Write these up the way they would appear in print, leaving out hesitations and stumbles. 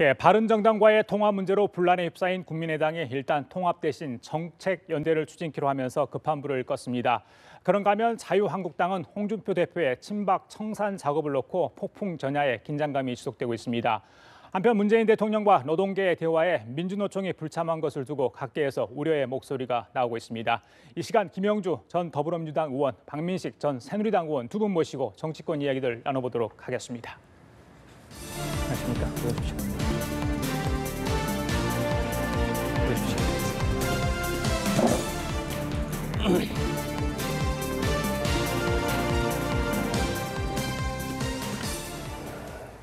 예, 바른정당과의 통합 문제로 분란에 휩싸인 국민의당이 일단 통합 대신 정책 연대를 추진키로 하면서 급한 불을 껐습니다. 그런가 하면 자유한국당은 홍준표 대표의 친박 청산 작업을 놓고 폭풍 전야에 긴장감이 지속되고 있습니다. 한편 문재인 대통령과 노동계의 대화에 민주노총이 불참한 것을 두고 각계에서 우려의 목소리가 나오고 있습니다. 이 시간 김영주 전 더불어민주당 의원, 박민식 전 새누리당 의원 두 분 모시고 정치권 이야기들 나눠보도록 하겠습니다. 안녕하십니까? 들어주십시오.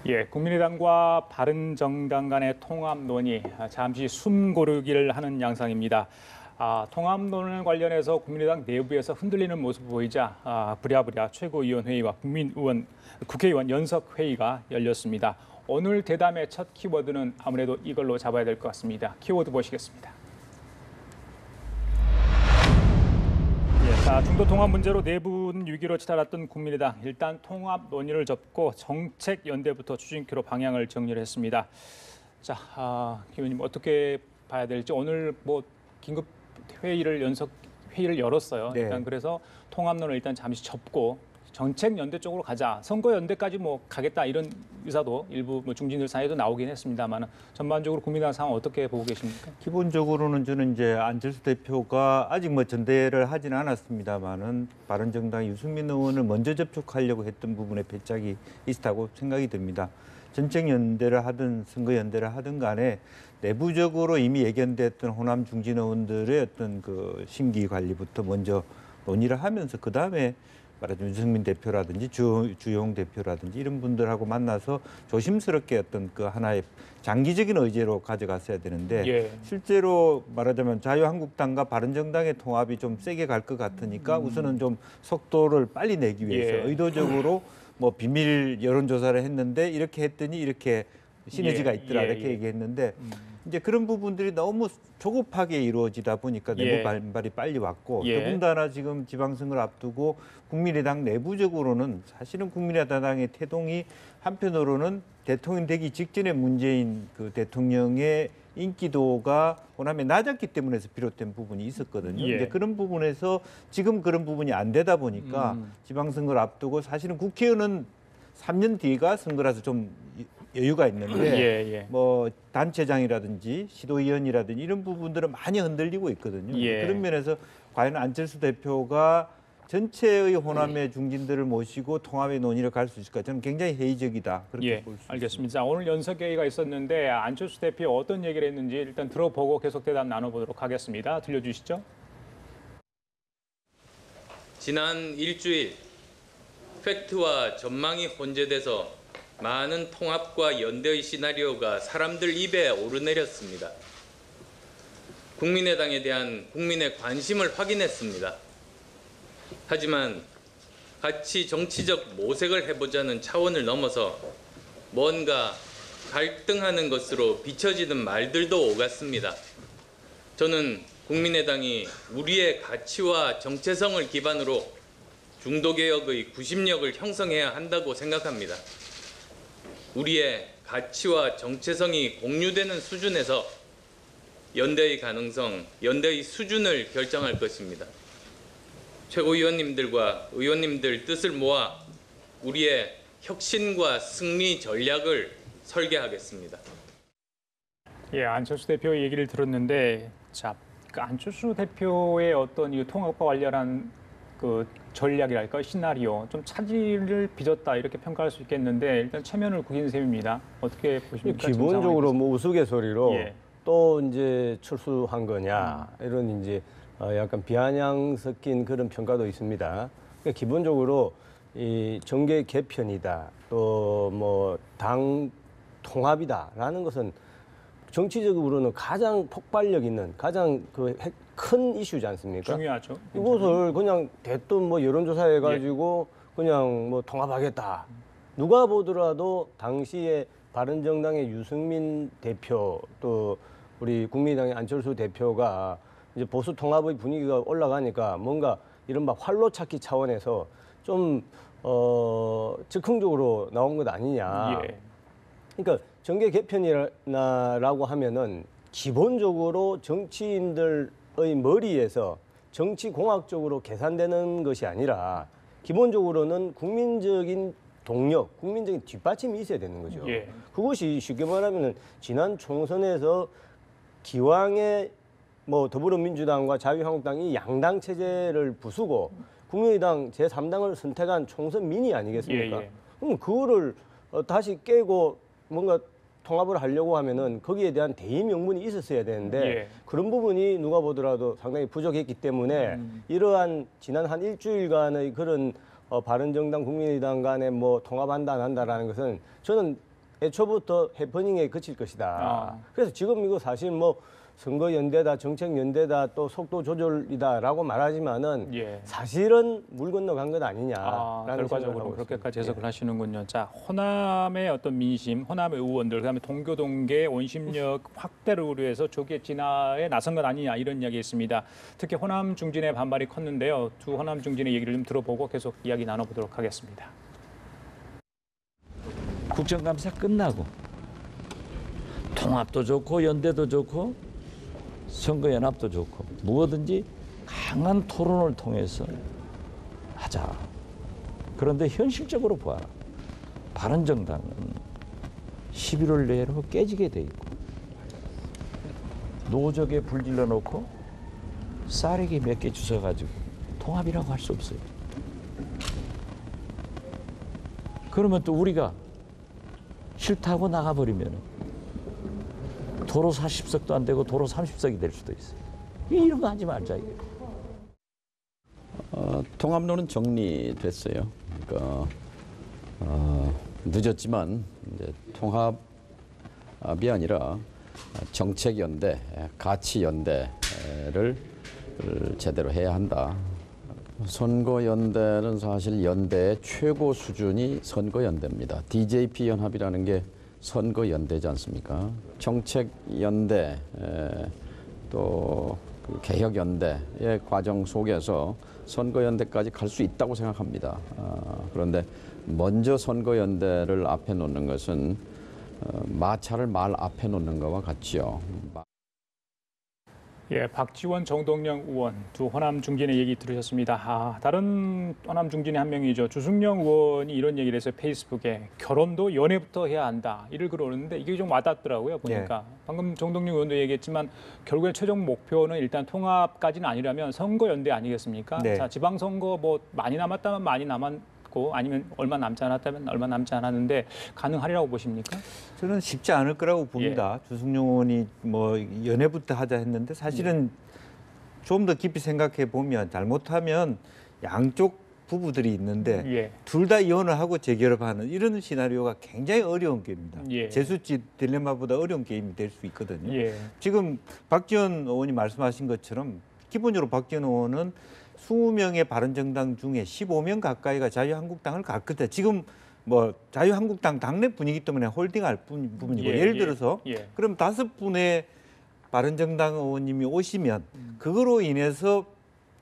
예, 국민의당과 바른정당 간의 통합 논의 잠시 숨 고르기를 하는 양상입니다. 통합론을 관련해서 국민의당 내부에서 흔들리는 모습 보이자 부랴부랴 최고위원회의와 국회의원 연석회의가 열렸습니다. 오늘 대담의 첫 키워드는 아무래도 이걸로 잡아야 될 것 같습니다. 키워드 보시겠습니다. 자, 중도 통합 문제로 내부 위기로 치달았던 국민의당 일단 통합 논의를 접고 정책 연대부터 추진키로 방향을 정리를 했습니다. 자, 김 의원님 어떻게 봐야 될지 오늘 긴급 연석 회의를 열었어요. 네. 일단 그래서 통합론을 일단 잠시 접고 정책 연대 쪽으로 가자. 선거 연대까지 가겠다 이런 의사도 일부 중진들 사이에도 나오긴 했습니다만 전반적으로 국민의당 상황 어떻게 보고 계십니까? 기본적으로는 저는 이제 안철수 대표가 아직 전대를 하지는 않았습니다만은 바른정당 유승민 의원을 먼저 접촉하려고 했던 부분에 배짝이 있다고 생각이 듭니다. 정책 연대를 하든 선거 연대를 하든 간에 내부적으로 이미 예견됐던 호남 중진 의원들의 어떤 그 심기 관리부터 먼저 논의를 하면서 그 다음에 말하자면 유승민 대표라든지 주용 대표라든지 이런 분들하고 만나서 조심스럽게 어떤 그 하나의 장기적인 의제로 가져갔어야 되는데 예. 실제로 말하자면 자유한국당과 바른정당의 통합이 좀 세게 갈 것 같으니까 우선은 좀 속도를 빨리 내기 위해서 예. 의도적으로 비밀 여론조사를 했는데 이렇게 했더니 이렇게 시너지가 있더라 이렇게 얘기했는데 이제 그런 부분들이 너무 조급하게 이루어지다 보니까 내부 반발이 빨리 왔고 더군다나 지금 지방선거를 앞두고 국민의당 내부적으로는 사실은 국민의당의 태동이 한편으로는 대통령 되기 직전에 문재인 그 대통령의 인기도가 호남에 낮았기 때문에 비롯된 부분이 있었거든요. 이제 그런 부분에서 지금 그런 부분이 안 되다 보니까 지방선거를 앞두고 사실은 국회의원은 3년 뒤가 선거라서 좀 여유가 있는데 단체장이라든지 시도위원이라든지 이런 부분들은 많이 흔들리고 있거든요. 그런 면에서 과연 안철수 대표가 전체의 호남의 중진들을 모시고 통합의 논의를 갈 수 있을까? 저는 굉장히 회의적이다. 그렇게 볼 수 있습니다. 알겠습니다. 자, 오늘 연석회의가 있었는데 안철수 대표 어떤 얘기를 했는지 일단 들어보고 계속 대답 나눠보도록 하겠습니다. 들려주시죠. 지난 일주일 팩트와 전망이 혼재돼서 많은 통합과 연대의 시나리오가 사람들 입에 오르내렸습니다. 국민의당에 대한 국민의 관심을 확인했습니다. 하지만 같이 정치적 모색을 해보자는 차원을 넘어서 뭔가 갈등하는 것으로 비춰지는 말들도 오갔습니다. 저는 국민의당이 우리의 가치와 정체성을 기반으로 중도개혁의 구심력을 형성해야 한다고 생각합니다. 우리의 가치와 정체성이 공유되는 수준에서 연대의 가능성, 연대의 수준을 결정할 것입니다. 최고위원님들과 의원님들 뜻을 모아 우리의 혁신과 승리 전략을 설계하겠습니다. 예, 안철수 대표의 얘기를 들었는데, 자, 그 안철수 대표의 어떤 이 통합과 관련한 그 전략이랄까 시나리오 좀 차질을 빚었다 이렇게 평가할 수 있겠는데 일단 체면을 구긴 셈입니다. 어떻게 보십니까? 기본적으로 우스갯소리로 또 이제 철수한 거냐 이런 이제 약간 비아냥 섞인 그런 평가도 있습니다. 그러니까 기본적으로 이 정계 개편이다 또 당 통합이다라는 것은 정치적으로는 가장 폭발력 있는 가장 큰 이슈지 않습니까? 중요하죠. 이것을 그냥 대뜸 여론조사 해가지고 그냥 통합하겠다. 누가 보더라도 당시에 바른정당의 유승민 대표 또 우리 국민의당의 안철수 대표가 이제 보수 통합의 분위기가 올라가니까 뭔가 이른바 활로 찾기 차원에서 좀 즉흥적으로 나온 것 아니냐. 그러니까 정계 개편이라고 하면은 기본적으로 정치인들의 머리에서 정치공학적으로 계산되는 것이 아니라 기본적으로는 국민적인 동력, 국민적인 뒷받침이 있어야 되는 거죠. 예. 그것이 쉽게 말하면 지난 총선에서 기왕에 뭐 더불어민주당과 자유한국당이 양당 체제를 부수고 국민의당 제3당을 선택한 총선 민의 아니겠습니까? 예, 예. 그럼 그거를 다시 깨고 뭔가 통합을 하려고 하면은 거기에 대한 대의 명분이 있었어야 되는데 예. 그런 부분이 누가 보더라도 상당히 부족했기 때문에 이러한 지난 한 일주일간의 그런 바른정당, 국민의당 간에 뭐 통합한다 안 한다라는 것은 저는 애초부터 해퍼닝에 그칠 것이다. 그래서 지금 이거 사실 뭐 선거연대다, 정책연대다, 또 속도 조절이다라고 말하지만은 예. 사실은 물 건너간 것 아니냐라는 결과적으로 그렇게까지 해석을 하시는군요. 자, 호남의 어떤 민심, 호남의 의원들, 그다음에 동교동계 원심력 확대를 우려해서 조기에 진화에 나선 것 아니냐 이런 이야기 있습니다. 특히 호남 중진의 반발이 컸는데요. 두 호남 중진의 얘기를 좀 들어보고 계속 이야기 나눠보도록 하겠습니다. 국정감사 끝나고 통합도 좋고 연대도 좋고 선거연합도 좋고 무엇든지 강한 토론을 통해서 하자. 그런데 현실적으로 봐라. 바른정당은 11월 내로 깨지게 돼 있고 노적에 불질러 놓고 쌀에게 몇 개 주워가지고 통합이라고 할 수 없어요. 그러면 또 우리가 싫다고 나가버리면 도로 40석도 안 되고 도로 30석이 될 수도 있어요. 이런 거 하지 말자 이게. 통합론은 정리됐어요. 그러니까 늦었지만 이제 통합이 아니라 정책 연대, 가치 연대를 제대로 해야 한다. 선거 연대는 사실 연대의 최고 수준이 선거 연대입니다. DJP 연합이라는 게 선거 연대지 않습니까? 정책 연대 또 개혁 연대의 과정 속에서 선거 연대까지 갈 수 있다고 생각합니다. 그런데 먼저 선거 연대를 앞에 놓는 것은 마차를 말 앞에 놓는 것과 같지요. 예, 박지원, 정동영 의원 두 호남 중진의 얘기 들으셨습니다. 다른 호남 중진의 한 명이죠. 주승용 의원이 이런 얘기를 해서 페이스북에 결혼도 연애부터 해야 한다. 이를 글었는데 이게 좀 와닿더라고요. 보니까. 예. 방금 정동영 의원도 얘기했지만 결국에 최종 목표는 일단 통합까지는 아니라면 선거연대 아니겠습니까? 네. 자, 지방선거 뭐 많이 남았다면 많이 남았고 아니면 얼마 남지 않았다면 얼마 남지 않았는데 가능하리라고 보십니까? 저는 쉽지 않을 거라고 봅니다. 예. 주승용 의원이 뭐 연애부터 하자 했는데 사실은 좀 더 깊이 생각해 보면 잘못하면 양쪽 부부들이 있는데 예. 둘 다 이혼을 하고 재결합하는 이런 시나리오가 굉장히 어려운 게임입니다. 예. 제수지 딜레마보다 어려운 게임이 될 수 있거든요. 예. 지금 박지원 의원이 말씀하신 것처럼 기본적으로 박지원 의원은 20명의 바른정당 중에 15명 가까이가 자유한국당을 갔거든요. 지금 뭐 자유한국당 당내 분위기 때문에 홀딩할 부분이고 예, 예를 들어서 예. 그럼 5분의 바른정당 의원님이 오시면 그거로 인해서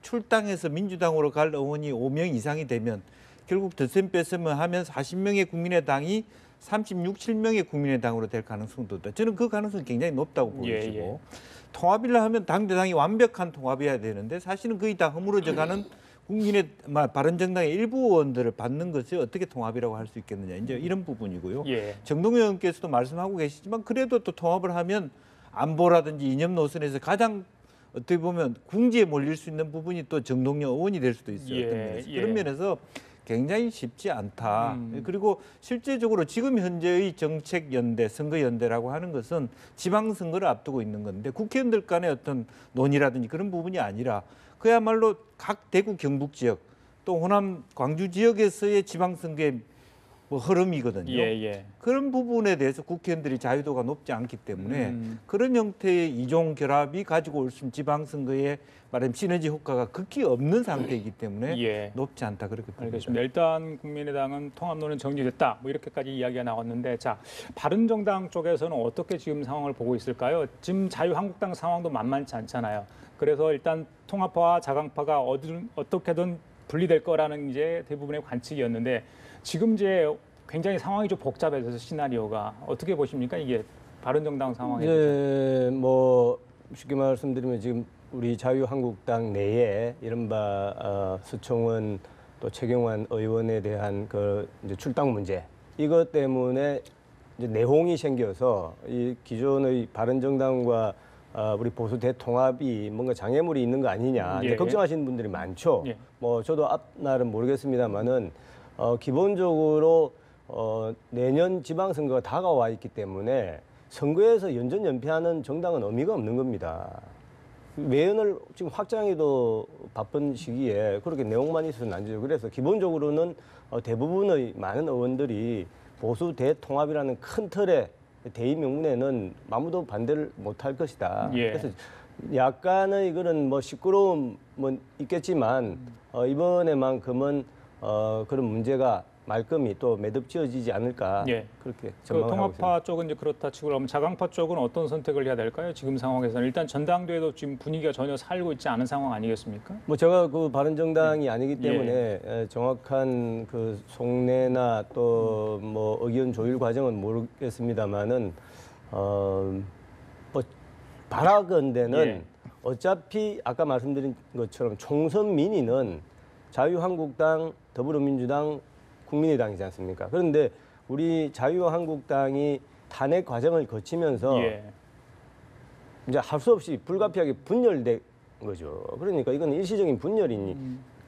출당해서 민주당으로 갈 의원이 5명 이상이 되면 결국 덧셈 뺐으면 하면 40명의 국민의당이 36, 7명의 국민의당으로 될 가능성도 있다. 저는 그 가능성이 굉장히 높다고 보여지고 예. 통합이라 하면 당대당이 완벽한 통합이어야 되는데 사실은 거의 다 허물어져가는 국민의 바른정당의 일부 의원들을 받는 것이 어떻게 통합이라고 할 수 있겠느냐. 이제 이런 부분이고요. 예. 정동영 의원께서도 말씀하고 계시지만 그래도 또 통합을 하면 안보라든지 이념 노선에서 가장 어떻게 보면 궁지에 몰릴 수 있는 부분이 또 정동영 의원이 될 수도 있어요. 예, 어떤 면에서. 예. 그런 면에서 굉장히 쉽지 않다. 그리고 실제적으로 지금 현재의 정책 연대, 선거 연대라고 하는 것은 지방선거를 앞두고 있는 건데 국회의원들 간의 어떤 논의라든지 그런 부분이 아니라 그야말로 각 대구 경북 지역 또 호남 광주 지역에서의 지방선거의 뭐 흐름이거든요. 예. 그런 부분에 대해서 국회의원들이 자유도가 높지 않기 때문에 그런 형태의 이종 결합이 가지고 올 수 있는 지방선거에 말하면 시너지 효과가 극히 없는 상태이기 때문에 예. 높지 않다 그렇게 봅니다. 알겠습니다. 일단 국민의당은 통합론은 정리됐다. 뭐 이렇게까지 이야기가 나왔는데 자 바른정당 쪽에서는 어떻게 지금 상황을 보고 있을까요? 지금 자유한국당 상황도 만만치 않잖아요. 그래서 일단 통합파와 자강파가 어떻게든 분리될 거라는 이제 대부분의 관측이었는데 지금 이제 굉장히 상황이 좀 복잡해서 시나리오가 어떻게 보십니까? 이게 바른정당 상황에 대해서. 이제 뭐 쉽게 말씀드리면 지금 우리 자유한국당 내에 이른바 수총원 또 최경환 의원에 대한 그 이제 출당 문제 이것 때문에 이제 내홍이 생겨서 이 기존의 바른정당과 우리 보수 대통합이 뭔가 장애물이 있는 거 아니냐 이제 예. 걱정하시는 분들이 많죠. 예. 뭐 저도 앞날은 모르겠습니다만은 기본적으로 내년 지방선거가 다가와 있기 때문에 선거에서 연전연패하는 정당은 의미가 없는 겁니다. 외연을 지금 확장해도 바쁜 시기에 그렇게 내용만 있어서는 안 되죠. 그래서 기본적으로는 대부분의 많은 의원들이 보수 대통합이라는 큰 틀의 대의 명분에는 아무도 반대를 못할 것이다. 예. 그래서 약간의 그런 뭐 시끄러움 뭐 있겠지만 이번에만큼은 그런 문제가 말끔히 또 매듭지어지지 않을까 예. 그렇게 그 전망을 하고 있습니다. 통합파 쪽은 이제 그렇다 치고 그러면 자강파 쪽은 어떤 선택을 해야 될까요? 지금 상황에서는 일단 전당대회도 지금 분위기가 전혀 살고 있지 않은 상황 아니겠습니까? 뭐 제가 그 바른정당이 아니기 때문에 정확한 그 속내나 또 뭐 의견 조율 과정은 모르겠습니다만은 뭐 바라건대는 예. 어차피 아까 말씀드린 것처럼 총선 민의는 자유한국당, 더불어민주당, 국민의당이지 않습니까? 그런데 우리 자유한국당이 탄핵 과정을 거치면서 예. 이제 할 수 없이 불가피하게 분열된 거죠. 그러니까 이건 일시적인 분열이니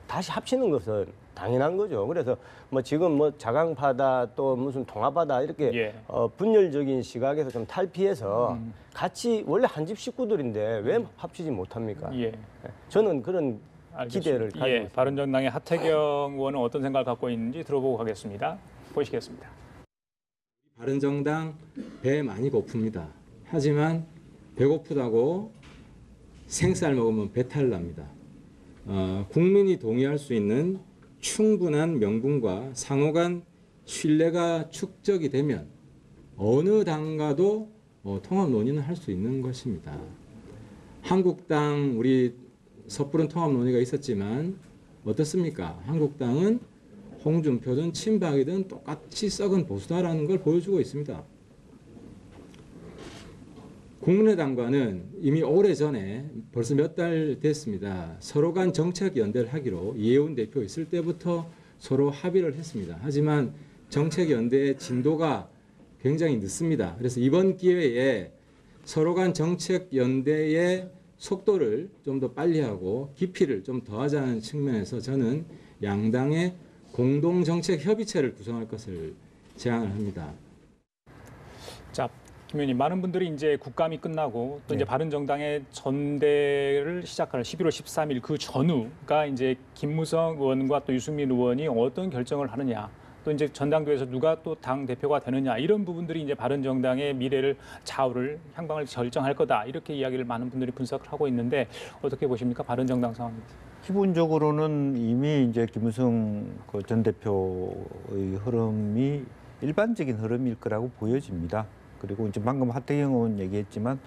다시 합치는 것은 당연한 거죠. 그래서 뭐 지금 뭐 자강파다 또 무슨 통합하다 이렇게 예. 분열적인 시각에서 좀 탈피해서 같이 원래 한 집 식구들인데 왜 합치지 못합니까? 예. 저는 그런 기대를 가지고 예. 있습니다. 바른정당의 하태경 의원은 어떤 생각을 갖고 있는지 들어보고 가겠습니다. 보시겠습니다. 바른정당 배 많이 고픕니다. 하지만 배고프다고 생쌀 먹으면 배탈 납니다. 국민이 동의할 수 있는 충분한 명분과 상호 간 신뢰가 축적이 되면 어느 당과도 통합 논의는 할 수 있는 것입니다. 한국당 우리 섣부른 통합 논의가 있었지만 어떻습니까? 한국당은 홍준표든 친박이든 똑같이 썩은 보수다라는 걸 보여주고 있습니다. 국민의당과는 이미 오래전에 벌써 몇 달 됐습니다. 서로 간 정책 연대를 하기로 이해운 대표 있을 때부터 서로 합의를 했습니다. 하지만 정책 연대의 진도가 굉장히 늦습니다. 그래서 이번 기회에 서로 간 정책 연대의 속도를 좀 더 빨리 하고 깊이를 좀 더하자는 측면에서 저는 양당의 공동정책 협의체를 구성할 것을 제안을 합니다. 자, 김 의원님, 많은 분들이 이제 국감이 끝나고 또 이제 바른정당의 전대를 시작하는 11월 13일 그 전후가 이제 김무성 의원과 또 유승민 의원이 어떤 결정을 하느냐, 또 이제 전당대회에서 누가 또 당 대표가 되느냐 이런 부분들이 이제 바른정당의 미래를 좌우를 향방을 결정할 거다 이렇게 이야기를 많은 분들이 분석을 하고 있는데 어떻게 보십니까? 바른정당 상황입니다. 기본적으로는 이미 이제 김무성 전 대표의 흐름이 일반적인 흐름일 거라고 보여집니다. 그리고 이제 방금 하태경 의원 얘기했지만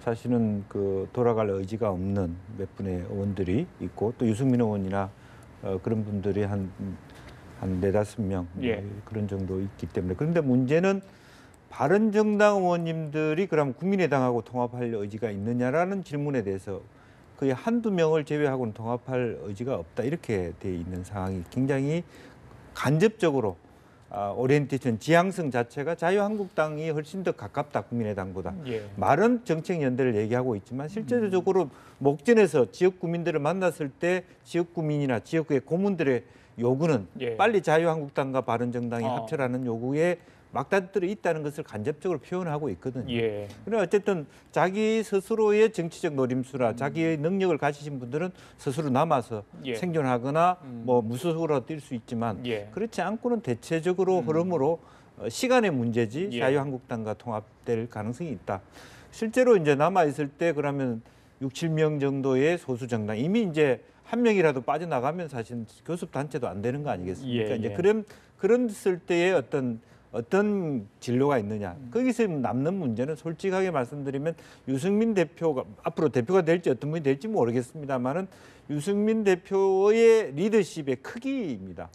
사실은 그 돌아갈 의지가 없는 몇 분의 의원들이 있고 또 유승민 의원이나 그런 분들이 한 4-5명 예. 그런 정도 있기 때문에 그런데 문제는 바른정당 의원님들이 그럼 국민의당하고 통합할 의지가 있느냐라는 질문에 대해서 거의 한두 명을 제외하고는 통합할 의지가 없다 이렇게 돼 있는 상황이 굉장히 간접적으로 오리엔테이션 지향성 자체가 자유한국당이 훨씬 더 가깝다 국민의당보다. 예. 말은 정책 연대를 얘기하고 있지만 실제적으로 목전에서 지역 구민들을 만났을 때 지역 구민이나 지역의 고문들의 요구는 예. 빨리 자유한국당과 바른정당이 어. 합쳐라는 요구에 막다들어 있다는 것을 간접적으로 표현하고 있거든요. 예. 그래 어쨌든 자기 스스로의 정치적 노림수라 자기의 능력을 가지신 분들은 스스로 남아서 예. 생존하거나 뭐 무소속으로 뛸 수 있지만 예. 그렇지 않고는 대체적으로 흐름으로 시간의 문제지 예. 자유한국당과 통합될 가능성이 있다. 실제로 이제 남아 있을 때 그러면 6-7명 정도의 소수 정당 이미 이제 한 명이라도 빠져나가면 사실 교섭 단체도 안 되는 거 아니겠습니까? 예, 이제 예. 그런 쓸 때의 어떤 어떤 진로가 있느냐. 거기서 남는 문제는 솔직하게 말씀드리면 유승민 대표가 앞으로 대표가 될지 어떤 분이 될지 모르겠습니다만은 유승민 대표의 리더십의 크기입니다.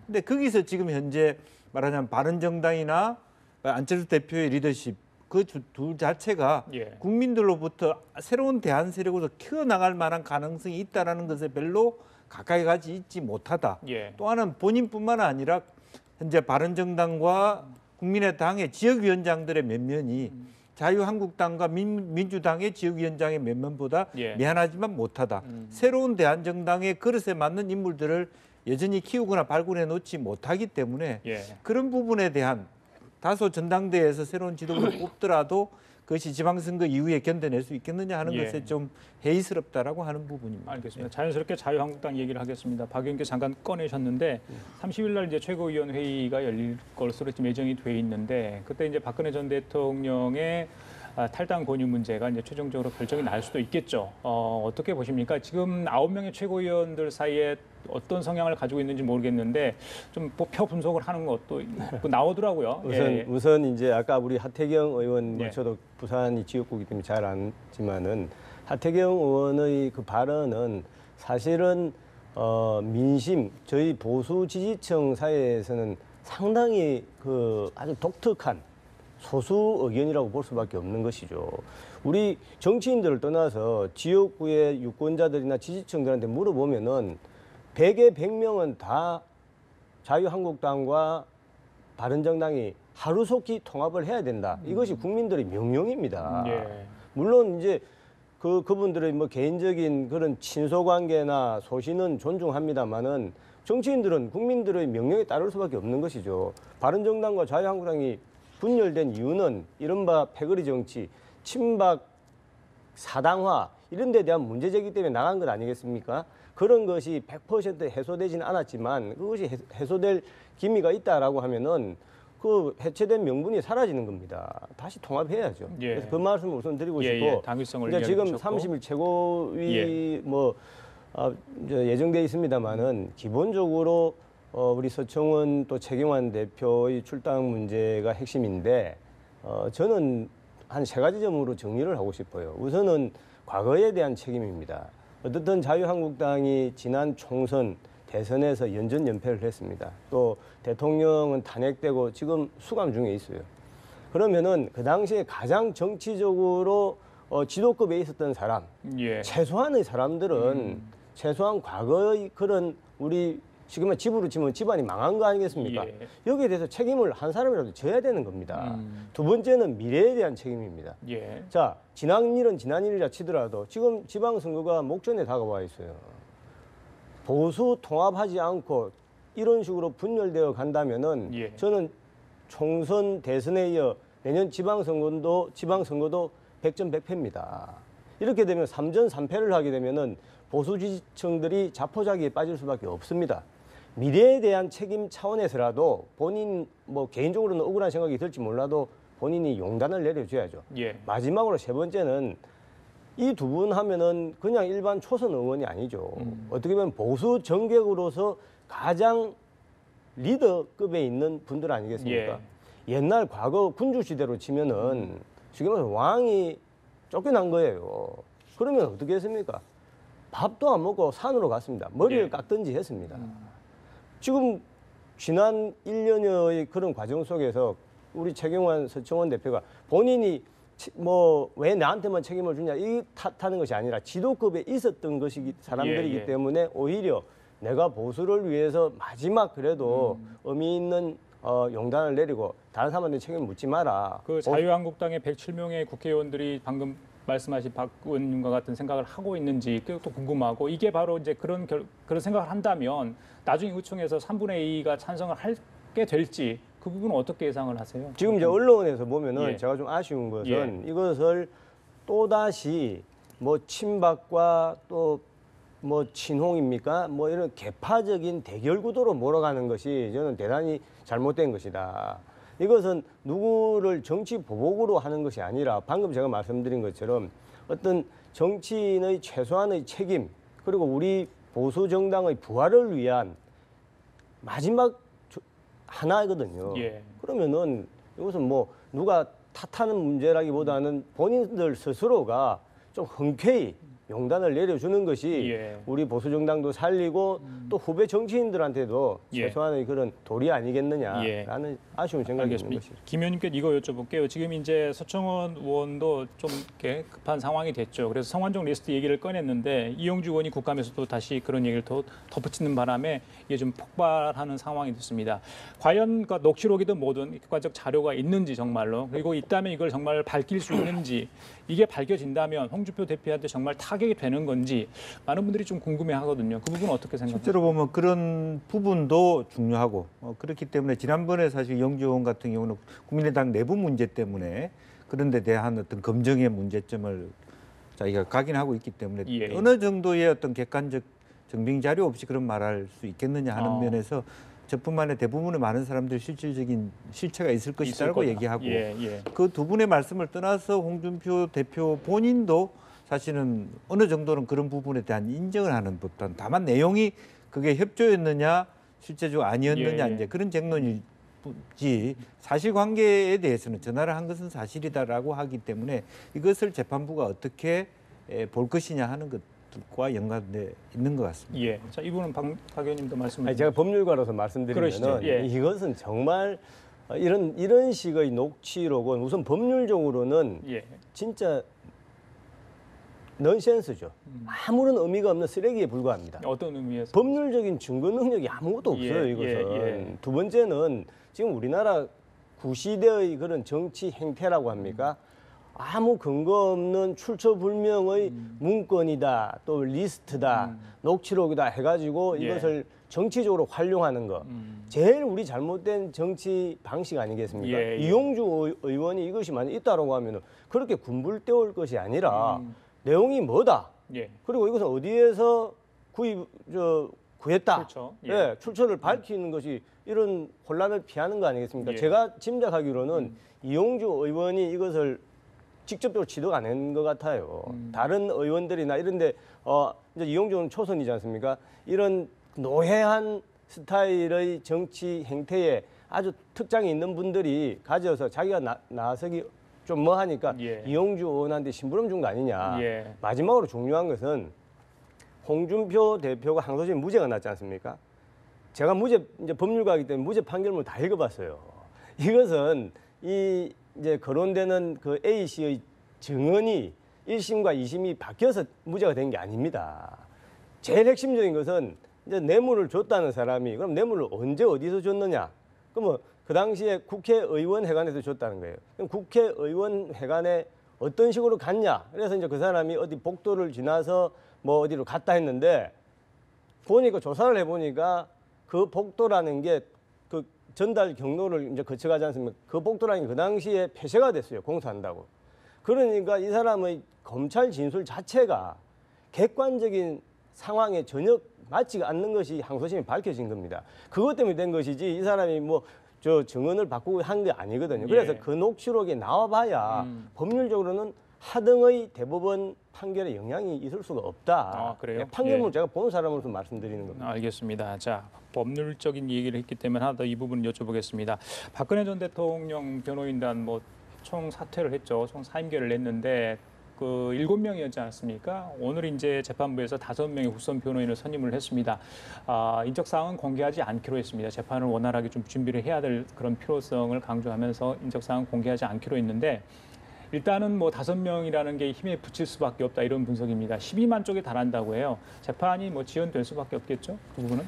근데 거기서 지금 현재 말하자면 바른정당이나 안철수 대표의 리더십 그 둘 자체가 국민들로부터 새로운 대안 세력으로 키워나갈 만한 가능성이 있다라는 것에 별로 가까이 가지 있지 못하다. 또 하나는 본인뿐만 아니라 현재 바른정당과 국민의당의 지역위원장들의 면면이 자유한국당과 민주당의 지역위원장의 면면보다 미안하지만 못하다. 새로운 대한정당의 그릇에 맞는 인물들을 여전히 키우거나 발굴해 놓지 못하기 때문에 그런 부분에 대한 다소 전당대회에서 새로운 지도부를 뽑더라도 그것이 지방선거 이후에 견뎌낼 수 있겠느냐 하는 것에 좀 회의스럽다라고 하는 부분입니다. 알겠습니다. 자연스럽게 자유한국당 얘기를 하겠습니다. 박영규 잠깐 꺼내셨는데 30일 날 이제 최고위원 회의가 열릴 것으로 지금 예정이 돼 있는데 그때 이제 박근혜 전 대통령의 탈당 권유 문제가 이제 최종적으로 결정이 날 수도 있겠죠. 어떻게 보십니까? 지금 9명의 최고위원들 사이에 어떤 성향을 가지고 있는지 모르겠는데 좀 표 분석을 하는 것도 나오더라고요. 우선 이제 아까 우리 하태경 의원 저도 부산이 지역구이기 때문에 잘 알지만은 하태경 의원의 그 발언은 사실은 민심 저희 보수 지지층 사이에서는 상당히 그 아주 독특한 소수 의견이라고 볼 수밖에 없는 것이죠. 우리 정치인들을 떠나서 지역구의 유권자들이나 지지층들한테 물어보면은 100에 100명은 다 자유한국당과 바른정당이 하루속히 통합을 해야 된다. 이것이 국민들의 명령입니다. 물론 이제 그분들의 뭐 개인적인 그런 친소관계나 소신은 존중합니다만은 정치인들은 국민들의 명령에 따를 수밖에 없는 것이죠. 바른정당과 자유한국당이 분열된 이유는 이른바 패거리 정치, 친박 사당화 이런 데 대한 문제 제기 때문에 나간 것 아니겠습니까? 그런 것이 100% 해소되지는 않았지만 그것이 해소될 기미가 있다라고 하면은 그 해체된 명분이 사라지는 겁니다. 다시 통합해야죠. 그래서 그 말씀을 우선 드리고 싶고 당위성을 지금 30일 최고위 이제 예정돼 있습니다만은 기본적으로 우리 서청원 또 최경환 대표의 출당 문제가 핵심인데 저는 한 3가지 점으로 정리를 하고 싶어요. 우선은 과거에 대한 책임입니다. 어떻든 자유한국당이 지난 총선 대선에서 연전연패를 했습니다. 또 대통령은 탄핵되고 지금 수감 중에 있어요. 그러면은 그 당시에 가장 정치적으로 지도급에 있었던 사람, 최소한의 사람들은 최소한 과거의 그런 우리 지금은 집으로 치면 집안이 망한 거 아니겠습니까? 여기에 대해서 책임을 한 사람이라도 져야 되는 겁니다. 두 번째는 미래에 대한 책임입니다. 자, 지난 일은 지난 일이라 치더라도 지금 지방선거가 목전에 다가와 있어요. 보수 통합하지 않고 이런 식으로 분열되어 간다면은 저는 총선 대선에 이어 내년 지방선거도 100점 100패입니다. 이렇게 되면 3전 3패를 하게 되면은 보수 지지층들이 자포자기에 빠질 수밖에 없습니다. 미래에 대한 책임 차원에서라도 본인 뭐 개인적으로는 억울한 생각이 들지 몰라도 본인이 용단을 내려줘야죠. 마지막으로 3번째는 이 두 분 하면은 그냥 일반 초선 의원이 아니죠. 어떻게 보면 보수 정객으로서 가장 리더급에 있는 분들 아니겠습니까? 옛날 과거 군주시대로 치면은 지금은 왕이 쫓겨난 거예요. 그러면 어떻게 했습니까? 밥도 안 먹고 산으로 갔습니다. 머리를 깎든지 했습니다. 지금 지난 1년여의 그런 과정 속에서 우리 최경환 서청원 대표가 본인이 뭐 왜 나한테만 책임을 주냐 이 탓하는 것이 아니라 지도급에 있었던 것이기 사람들이기 때문에 오히려 내가 보수를 위해서 마지막 그래도 의미 있는 용단을 내리고 다른 사람한테 책임을 묻지 마라. 그 자유한국당의 107명의 국회의원들이 방금 말씀하신 박 의원님과 같은 생각을 하고 있는지 그것도 궁금하고 이게 바로 이제 그런 생각을 한다면 나중에 의총에서 3분의 2가 찬성을 하게 될지 그 부분은 어떻게 예상을 하세요? 지금 이제 언론에서 보면은 제가 좀 아쉬운 것은 이것을 또다시 뭐 친박과 또 뭐 친홍입니까? 뭐 이런 개파적인 대결 구도로 몰아가는 것이 저는 대단히 잘못된 것이다. 이것은 누구를 정치 보복으로 하는 것이 아니라 방금 제가 말씀드린 것처럼 어떤 정치인의 최소한의 책임 그리고 우리 보수 정당의 부활을 위한 마지막 하나거든요. 예. 그러면은 이것은 뭐 누가 탓하는 문제라기보다는 본인들 스스로가 좀 흔쾌히 용단을 내려주는 것이 예. 우리 보수 정당도 살리고 또 후배 정치인들한테도 예. 최소한의 그런 도리 아니겠느냐라는 아쉬운 생각이 드는 알겠습니다. 것이죠. 김 의원님께 이거 여쭤볼게요. 지금 이제 서청원 의원도 좀 이렇게 급한 상황이 됐죠. 그래서 성완종 리스트 얘기를 꺼냈는데 이용주 의원이 국감에서도 다시 그런 얘기를 더 덧붙이는 바람에 이게 좀 폭발하는 상황이 됐습니다. 과연 그 녹취록이든 뭐든 객관적 자료가 있는지 정말로, 그리고 있다면 이걸 정말 밝힐 수 있는지, 이게 밝혀진다면 홍준표 대표한테 정말 타격이 되는 건지 많은 분들이 좀 궁금해하거든요. 그 부분은 어떻게 생각하세요? 실제로 보면 그런 부분도 중요하고 그렇기 때문에 지난번에 사실 이용주 의원 같은 경우는 국민의당 내부 문제 때문에 그런 데 대한 어떤 검증의 문제점을 자기가 각인하고 있기 때문에 예. 어느 정도의 어떤 객관적 증빙 자료 없이 그런 말할 수 있겠느냐 하는 면에서 저뿐만의 대부분의 많은 사람들이 실질적인 실체가 있을 것이라고 얘기하고 예. 그 두 분의 말씀을 떠나서 홍준표 대표 본인도 사실은 어느 정도는 그런 부분에 대한 인정을 하는 듯한, 다만 내용이 그게 협조였느냐 실제적으로 아니었느냐 예. 이제 그런 쟁론이지 사실관계에 대해서는 전화를 한 것은 사실이다라고 하기 때문에 이것을 재판부가 어떻게 볼 것이냐 하는 것들과 연관돼 있는 것 같습니다. 예. 자, 이분은 박 의원님도 말씀해 아니, 제가 법률가로서 말씀드리면은 그러시죠. 예. 이것은 정말 이런 식의 녹취록은 우선 법률적으로는 예. 진짜 넌센스죠. 아무런 의미가 없는 쓰레기에 불과합니다. 어떤 의미에서? 법률적인 증거 능력이 아무것도 없어요. 예, 이것은. 예. 두 번째는 지금 우리나라 구시대의 그런 정치 행태라고 합니까? 아무 근거 없는 출처불명의 문건이다, 또 리스트다, 녹취록이다 해가지고 예. 이것을 정치적으로 활용하는 거. 제일 우리 잘못된 정치 방식 아니겠습니까? 예. 이용주 의원이 이것이 만약 있다라고 하면 그렇게 군불 떼올 것이 아니라 내용이 뭐다. 예. 그리고 이것은 어디에서 구했다. 출처. 예. 예, 출처를 밝히는 것이 이런 혼란을 피하는 거 아니겠습니까? 예. 제가 짐작하기로는 이용주 의원이 이것을 직접적으로 지도가 안 한 것 같아요. 다른 의원들이나 이런데 이제 이용주는 초선이지 않습니까? 이런 노회한 스타일의 정치 행태에 아주 특장이 있는 분들이 가져서 자기가 나서기 좀 뭐하니까 예. 이용주 의원한테 심부름 준 거 아니냐. 예. 마지막으로 중요한 것은 홍준표 대표가 항소심에 무죄가 났지 않습니까? 제가 이제 법률가이기 때문에 무죄 판결문 다 읽어봤어요. 이것은 이제 거론되는 그 A 씨의 증언이 1심과 2심이 바뀌어서 무죄가 된 게 아닙니다. 제일 핵심적인 것은 이제 뇌물을 줬다는 사람이 그럼 뇌물을 언제 어디서 줬느냐? 그러면 그 당시에 국회의원 회관에서 줬다는 거예요. 그럼 국회의원 회관에 어떤 식으로 갔냐? 그래서 이제 그 사람이 어디 복도를 지나서 뭐 어디로 갔다 했는데 보니까 조사를 해보니까 그 복도라는 게 그 전달 경로를 이제 거쳐가지 않습니까? 그 복도라는 게 그 당시에 폐쇄가 됐어요. 공사한다고. 그러니까 이 사람의 검찰 진술 자체가 객관적인 상황에 전혀 맞지가 않는 것이 항소심에 밝혀진 겁니다. 그것 때문에 된 것이지 이 사람이 뭐 저 증언을 바꾸고 한 게 아니거든요. 그래서 예. 그 녹취록이 나와봐야 법률적으로는 하등의 대법원 판결에 영향이 있을 수가 없다. 아, 그래요? 판결문을 예. 제가 보는 사람으로서 말씀드리는 겁니다. 알겠습니다. 자, 법률적인 얘기를 했기 때문에 하나 더 이 부분 여쭤보겠습니다. 박근혜 전 대통령 변호인단 뭐 총 사퇴를 했죠. 총 사임계를 냈는데 그 7명이었지 않았습니까? 오늘 이제 재판부에서 5명의 후선 변호인을 선임을 했습니다. 인적 사항은 공개하지 않기로 했습니다. 재판을 원활하게 좀 준비를 해야 될 그런 필요성을 강조하면서 인적 사항은 공개하지 않기로 했는데 일단은 뭐 5명이라는 게 힘에 붙일 수밖에 없다 이런 분석입니다. 12만 쪽에 달한다고 해요. 재판이 뭐 지연될 수밖에 없겠죠? 그 부분은?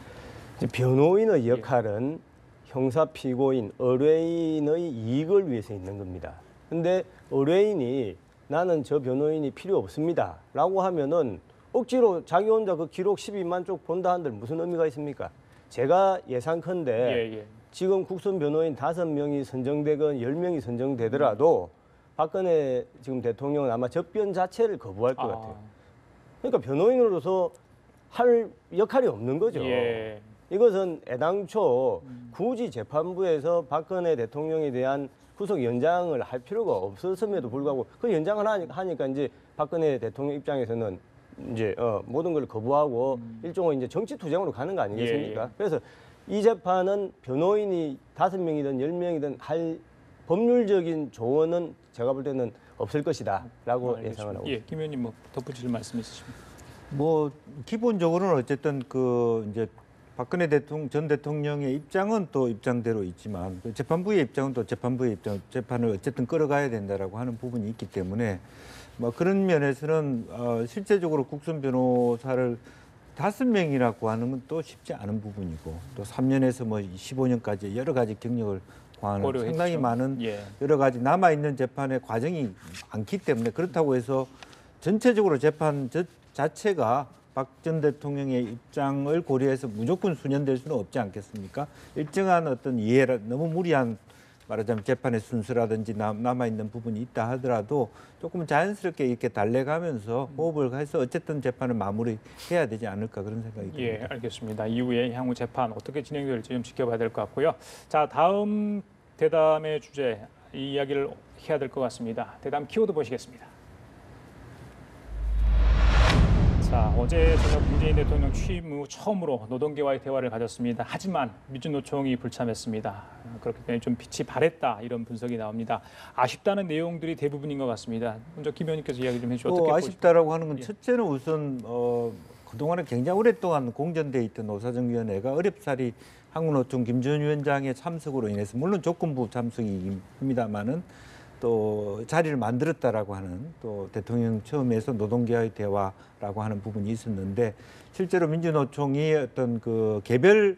이제 변호인의 역할은 형사 피고인, 의뢰인의 이익을 위해서 있는 겁니다. 근데 의뢰인이 나는 저 변호인이 필요 없습니다 라고 하면은 억지로 자기 혼자 그 기록 12만 쪽 본다 한들 무슨 의미가 있습니까? 제가 예상컨대 지금 국선 변호인 5명이 선정되건 10명이 선정되더라도 박근혜 지금 대통령은 아마 접견 자체를 거부할 것 같아요. 그러니까 변호인으로서 할 역할이 없는 거죠. 예. 이것은 애당초 굳이 재판부에서 박근혜 대통령에 대한 구속 연장을 할 필요가 없었음에도 불구하고 그 연장을 하니까 이제 박근혜 대통령 입장에서는 이제 모든 걸 거부하고 일종의 이제 정치 투쟁으로 가는 거 아니겠습니까? 예. 그래서 이 재판은 변호인이 5명이든 10명이든 할 법률적인 조언은 제가 볼 때는 없을 것이다라고 예상을 하고. 예, 김 의원님 뭐 덧붙일 말씀 있으십니까? 뭐 기본적으로는 어쨌든 그 이제 박근혜 전 대통령의 입장은 또 입장대로 있지만 그 재판부의 입장은 또 재판부의 입장, 재판을 어쨌든 끌어가야 된다라고 하는 부분이 있기 때문에 뭐 그런 면에서는 실제적으로 국선 변호사를 5명이나 구하는 건 또 쉽지 않은 부분이고 또 3년에서 뭐 15년까지 여러 가지 경력을 구하는 고려했죠. 상당히 많은 예. 여러 가지 남아 있는 재판의 과정이 많기 때문에 그렇다고 해서 전체적으로 재판 자체가 박 전 대통령의 입장을 고려해서 무조건 수년될 수는 없지 않겠습니까? 일정한 어떤 이해라 너무 무리한 말하자면 재판의 순서라든지 남아 있는 부분이 있다 하더라도 조금 자연스럽게 이렇게 달래가면서 호흡을 해서 어쨌든 재판을 마무리해야 되지 않을까 그런 생각이 듭니다. 예, 알겠습니다. 이후에 향후 재판 어떻게 진행될지 좀 지켜봐야 될 것 같고요. 자, 다음 대담의 주제 이 이야기를 해야 될 것 같습니다. 대담 키워드 보시겠습니다. 자, 어제 저녁 문재인 대통령 취임 후 처음으로 노동계와의 대화를 가졌습니다. 하지만 민주노총이 불참했습니다. 그렇기 때문에 좀 빛이 바랬다 이런 분석이 나옵니다. 아쉽다는 내용들이 대부분인 것 같습니다. 먼저 김 의원님께서 이야기 좀 해주시죠. 어떻게 아쉽다라고 하는 건 예. 첫째는 우선 그동안에 굉장히 오랫동안 공전돼 있던 노사정위원회가 어렵사리 한국노총 김전 위원장의 참석으로 인해서 물론 조건부 참석이긴 합니다만은 또 자리를 만들었다라고 하는 또 대통령 처음에서 노동계와의 대화라고 하는 부분이 있었는데 실제로 민주노총이 어떤 그 개별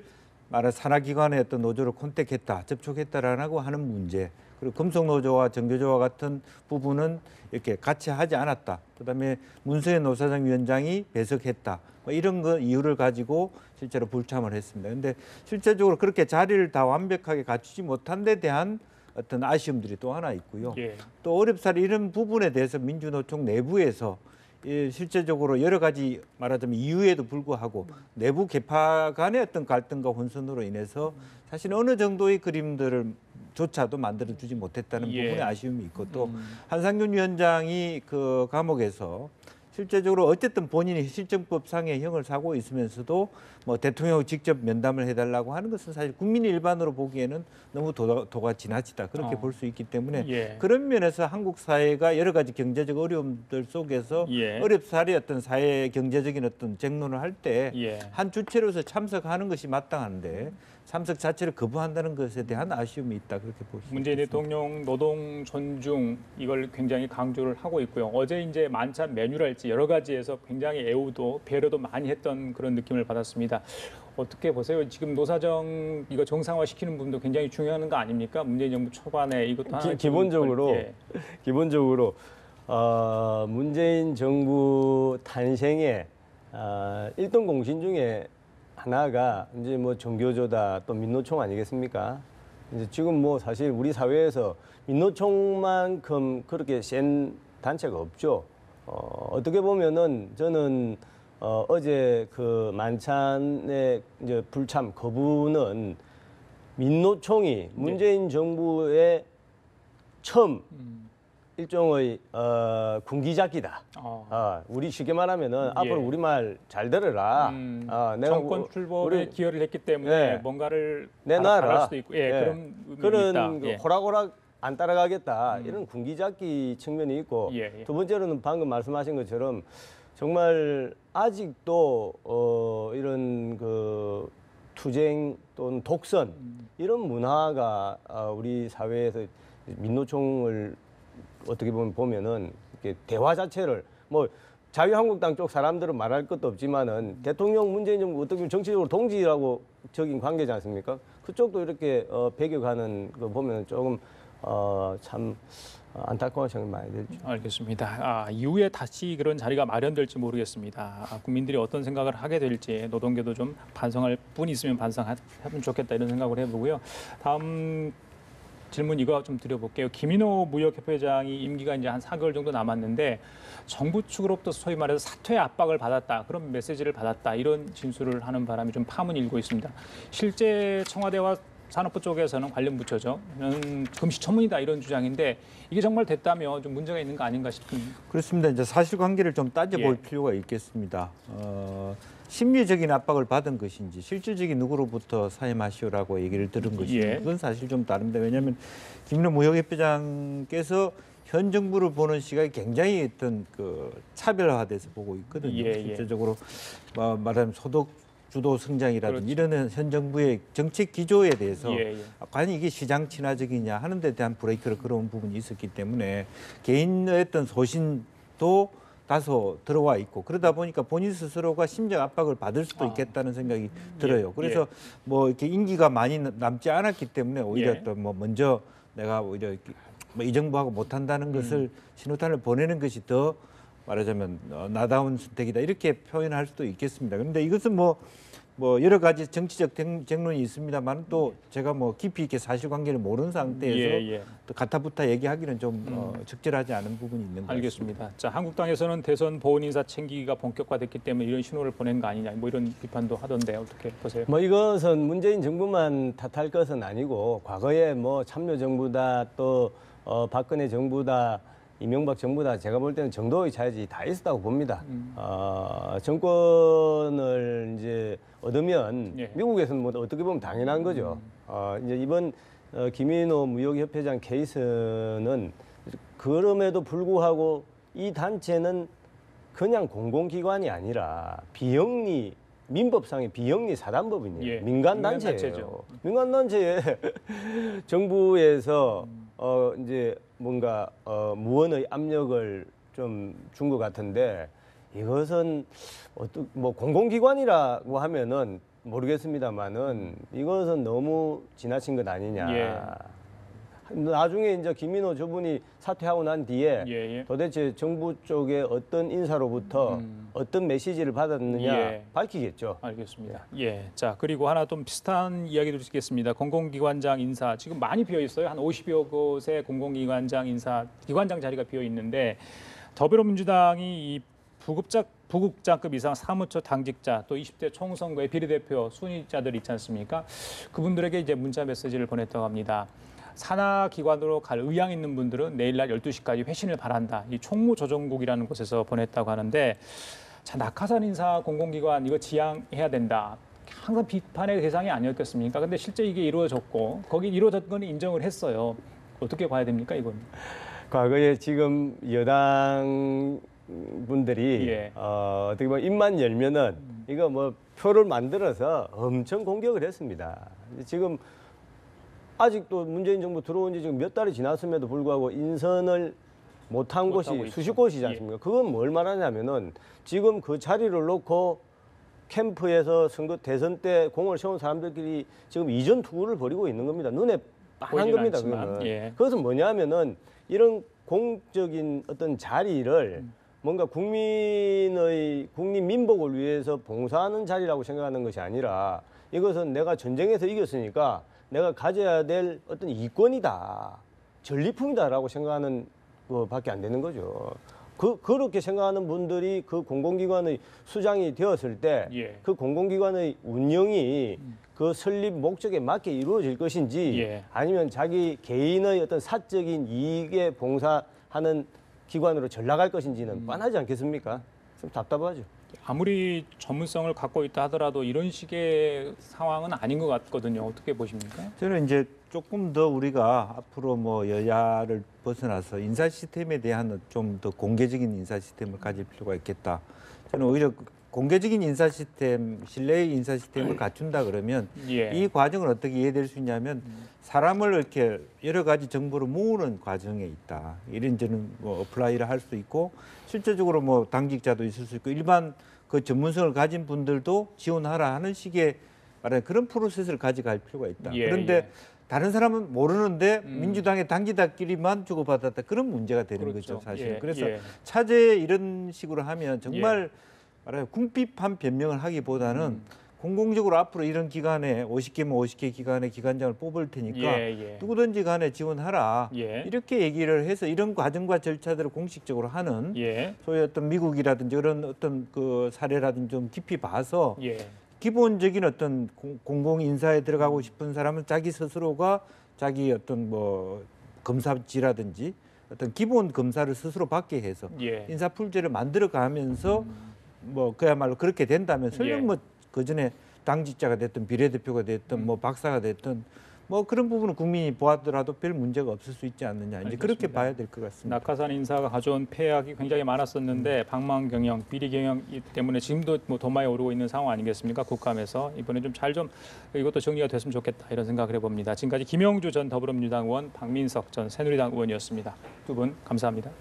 산하기관의 어떤 노조를 컨택했다, 접촉했다라고 하는 문제 그리고 금속노조와 정교조와 같은 부분은 이렇게 같이 하지 않았다. 그다음에 문서현 노사정 위원장이 배석했다. 뭐 이런 거 이유를 가지고 실제로 불참을 했습니다. 그런데 실제적으로 그렇게 자리를 다 완벽하게 갖추지 못한 데 대한 어떤 아쉬움들이 또 하나 있고요. 예. 또 어렵사리 이런 부분에 대해서 민주노총 내부에서 실제적으로 여러 가지 말하자면 이유에도 불구하고 내부 계파 간의 어떤 갈등과 혼선으로 인해서 사실 어느 정도의 그림들을 조차도 만들어주지 못했다는 예. 부분에 아쉬움이 있고 또 한상균 위원장이 그 감옥에서 실제적으로 어쨌든 본인이 실정법상의 형을 사고 있으면서도 뭐 대통령하고 직접 면담을 해달라고 하는 것은 사실 국민 일반으로 보기에는 너무 도가 지나치다 그렇게 볼 수 있기 때문에 예. 그런 면에서 한국 사회가 여러 가지 경제적 어려움들 속에서 예. 어렵사리 어떤 사회 경제적인 어떤 쟁론을 할 때 한 예. 주체로서 참석하는 것이 마땅한데 참석 자체를 거부한다는 것에 대한 아쉬움이 있다 그렇게 볼 수 있습니다. 문재인 대통령 노동 존중 이걸 굉장히 강조를 하고 있고요. 어제 이제 만찬 메뉴랄지 여러 가지에서 굉장히 애우도 배려도 많이 했던 그런 느낌을 받았습니다. 어떻게 보세요? 지금 노사정 이거 정상화 시키는 부분도 굉장히 중요한 거 아닙니까? 문재인 정부 초반에 이것도 하나 기본적으로 예. 기본적으로 문재인 정부 탄생의 1등 공신 중에 하나가 이제 뭐 정교조다 또 민노총 아니겠습니까? 이제 지금 뭐 사실 우리 사회에서 민노총만큼 그렇게 센 단체가 없죠. 어떻게 보면은 저는 어제 그 만찬의 이제 불참 거부는 민노총이 문재인 정부의 처음 일종의 군기잡기다. 우리 쉽게 말하면은 예. 앞으로 우리 말 잘 들어라. 내가 정권 출범에 우리 기여를 했기 때문에 예. 뭔가를 내놔라. 바랄 수도 있고, 예, 예. 그런 의미가 그런 있다. 그 예. 호락호락 안 따라가겠다 이런 군기잡기 측면이 있고 예, 예. 두 번째로는 방금 말씀하신 것처럼 정말 아직도 이런 그 투쟁 또는 독선 이런 문화가 우리 사회에서 민노총을 어떻게 보면은 이렇게 대화 자체를 뭐 자유한국당 쪽 사람들은 말할 것도 없지만은 대통령 문재인 정부 어떻게 보면 정치적으로 동지라고 적인 관계지 않습니까? 그쪽도 이렇게 배격하는 거 보면 조금 참 안타까운 생각이 많이 들죠. 알겠습니다. 이후에 다시 그런 자리가 마련될지 모르겠습니다. 국민들이 어떤 생각을 하게 될지 노동계도 좀 반성할 뿐 있으면 반성하면 좋겠다 이런 생각을 해보고요. 다음 질문 이거 좀 드려볼게요. 김인호 무역협회장이 임기가 이제 한 4개월 정도 남았는데 정부 측으로부터 소위 말해서 사퇴 압박을 받았다. 그런 메시지를 받았다. 이런 진술을 하는 바람에 좀 파문이 일고 있습니다. 실제 청와대와 산업부 쪽에서는 관련 부처죠. 금시초문이다 이런 주장인데 이게 정말 됐다면 좀 문제가 있는 거 아닌가 싶습니다. 그렇습니다. 이제 사실관계를 좀 따져볼 필요가 있겠습니다. 심리적인 압박을 받은 것인지 실질적인 누구로부터 사임하시오라고 얘기를 들은 것인지 그건 사실 좀 다릅니다. 왜냐하면 김민호 무역협회장께서 현 정부를 보는 시각이 굉장히 어떤 그 차별화돼서 보고 있거든요. 실질적으로 말하자면 소득 주도 성장이라든지 이런 현 정부의 정책 기조에 대해서 과연 이게 시장 친화적이냐 하는 데 대한 브레이크를 걸어온 부분이 있었기 때문에 개인의 어떤 소신도 다소 들어와 있고 그러다 보니까 본인 스스로가 심적 압박을 받을 수도 있겠다는 생각이 들어요. 그래서 뭐 이렇게 인기가 많이 남지 않았기 때문에 오히려 또 뭐 먼저 내가 오히려 뭐 이 정부하고 못한다는 것을 신호탄을 보내는 것이 더 말하자면 나다운 선택이다 이렇게 표현할 수도 있겠습니다. 그런데 이것은 뭐 여러 가지 정치적 쟁론이 있습니다만 또 제가 뭐 깊이 있게 사실관계를 모르는 상태에서 또 가타부타 얘기하기는 좀 적절하지 않은 부분이 있는 것 같습니다. 알겠습니다. 자, 한국당에서는 대선 보훈 인사 챙기기가 본격화됐기 때문에 이런 신호를 보낸 거 아니냐 뭐 이런 비판도 하던데 어떻게 보세요? 뭐 이것은 문재인 정부만 탓할 것은 아니고 과거에 뭐 참여정부다 또 박근혜 정부다 이명박 정부다 제가 볼 때는 정도의 차이지 다 있었다고 봅니다. 정권을 이제 얻으면 미국에서는 뭐 어떻게 보면 당연한 거죠. 이제 이번 김인호 무역협회장 케이스는 그럼에도 불구하고 이 단체는 그냥 공공기관이 아니라 비영리 민법상의 비영리 사단법인이에요. 민간 단체예요. 민간 단체에 정부에서 이제 뭔가 무언의 압력을 좀 준 것 같은데 이것은 뭐 공공기관이라고 하면은 모르겠습니다만은 이것은 너무 지나친 것 아니냐. 나중에 이제 김인호 저분이 사퇴하고 난 뒤에 도대체 정부 쪽에 어떤 인사로부터 어떤 메시지를 받았느냐 밝히겠죠. 알겠습니다. 자, 그리고 하나 좀 비슷한 이야기도 드리겠습니다. 공공기관장 인사 지금 많이 비어 있어요. 한 50여 곳의 공공기관장 인사 기관장 자리가 비어 있는데 더불어민주당이 이 부국장급 이상 사무처 당직자 또 20대 총선거의 비례대표 순위자들 있지 않습니까? 그분들에게 이제 문자 메시지를 보냈다고 합니다. 산하기관으로 갈 의향 있는 분들은 내일 날 12시까지 회신을 바란다. 이 총무조정국이라는 곳에서 보냈다고 하는데 자, 낙하산 인사 공공기관 이거 지양해야 된다. 항상 비판의 대상이 아니었겠습니까? 근데 실제 이게 이루어졌고 거기 이루어졌던 건 인정을 했어요. 어떻게 봐야 됩니까, 이건? 과거에 지금 여당 분들이 어떻게 보면 입만 열면은 이거 뭐 표를 만들어서 엄청 공격을 했습니다. 지금 아직도 문재인 정부 들어온 지 지금 몇 달이 지났음에도 불구하고 인선을 못한 곳이 수십 곳이지 않습니까? 그건 뭘 말하냐면은 지금 그 자리를 놓고 캠프에서 선거 대선 때 공을 세운 사람들끼리 지금 이전 투구를 벌이고 있는 겁니다. 눈에 뻔한 겁니다. 그거는. 그것은 뭐냐면은 이런 공적인 어떤 자리를 뭔가 국민 민복을 위해서 봉사하는 자리라고 생각하는 것이 아니라 이것은 내가 전쟁에서 이겼으니까 내가 가져야 될 어떤 이권이다, 전리품이다라고 생각하는 것밖에 안 되는 거죠. 그렇게 생각하는 분들이 그 공공기관의 수장이 되었을 때 그 공공기관의 운영이 그 설립 목적에 맞게 이루어질 것인지 아니면 자기 개인의 어떤 사적인 이익에 봉사하는 기관으로 전락할 것인지는 뻔하지 않겠습니까? 좀 답답하죠. 아무리 전문성을 갖고 있다 하더라도 이런 식의 상황은 아닌 것 같거든요. 어떻게 보십니까? 저는 이제 조금 더 우리가 앞으로 뭐 여야를 벗어나서 인사 시스템에 대한 좀 더 공개적인 인사 시스템을 가질 필요가 있겠다. 저는 오히려 공개적인 인사 시스템, 신뢰의 인사 시스템을 갖춘다 그러면 이 과정을 어떻게 이해될 수 있냐면 사람을 이렇게 여러 가지 정보를 모으는 과정에 있다. 이런저런 뭐 어플라이를 할 수 있고 실제적으로 뭐 당직자도 있을 수 있고 일반 그 전문성을 가진 분들도 지원하라 하는 식의 말하는 그런 프로세스를 가져갈 필요가 있다. 그런데 다른 사람은 모르는데 민주당의 당기자끼리만 주고받았다. 그런 문제가 되는 거죠, 사실은. 그래서 차제에 이런 식으로 하면 정말 말하자면 궁핍한 변명을 하기보다는 공공적으로 앞으로 이런 기관에 50개면 50개 기관의 기관장을 뽑을 테니까 누구든지 간에 지원하라. 이렇게 얘기를 해서 이런 과정과 절차들을 공식적으로 하는 소위 어떤 미국이라든지 그런 어떤 그 사례라든지 좀 깊이 봐서 기본적인 어떤 공공 인사에 들어가고 싶은 사람은 자기 스스로가 자기 어떤 뭐 검사지라든지 어떤 기본 검사를 스스로 받게 해서 예. 인사풀제를 만들어가면서 뭐 그야말로 그렇게 된다면 설령 예. 뭐 그전에 당직자가 됐든 비례대표가 됐든 뭐 박사가 됐든 뭐 그런 부분은 국민이 보았더라도 별 문제가 없을 수 있지 않느냐 이제 그렇게 알겠습니다. 봐야 될 것 같습니다. 낙하산 인사가 가져온 폐악이 굉장히 많았었는데 방망 경영, 비리 경영 때문에 지금도 뭐 더 많이 오르고 있는 상황 아니겠습니까? 국감에서 이번에 좀 잘 좀 이것도 정리가 됐으면 좋겠다 이런 생각을 해봅니다. 지금까지 김영주 전 더불어민주당 의원, 박민석 전 새누리당 의원이었습니다. 두 분 감사합니다.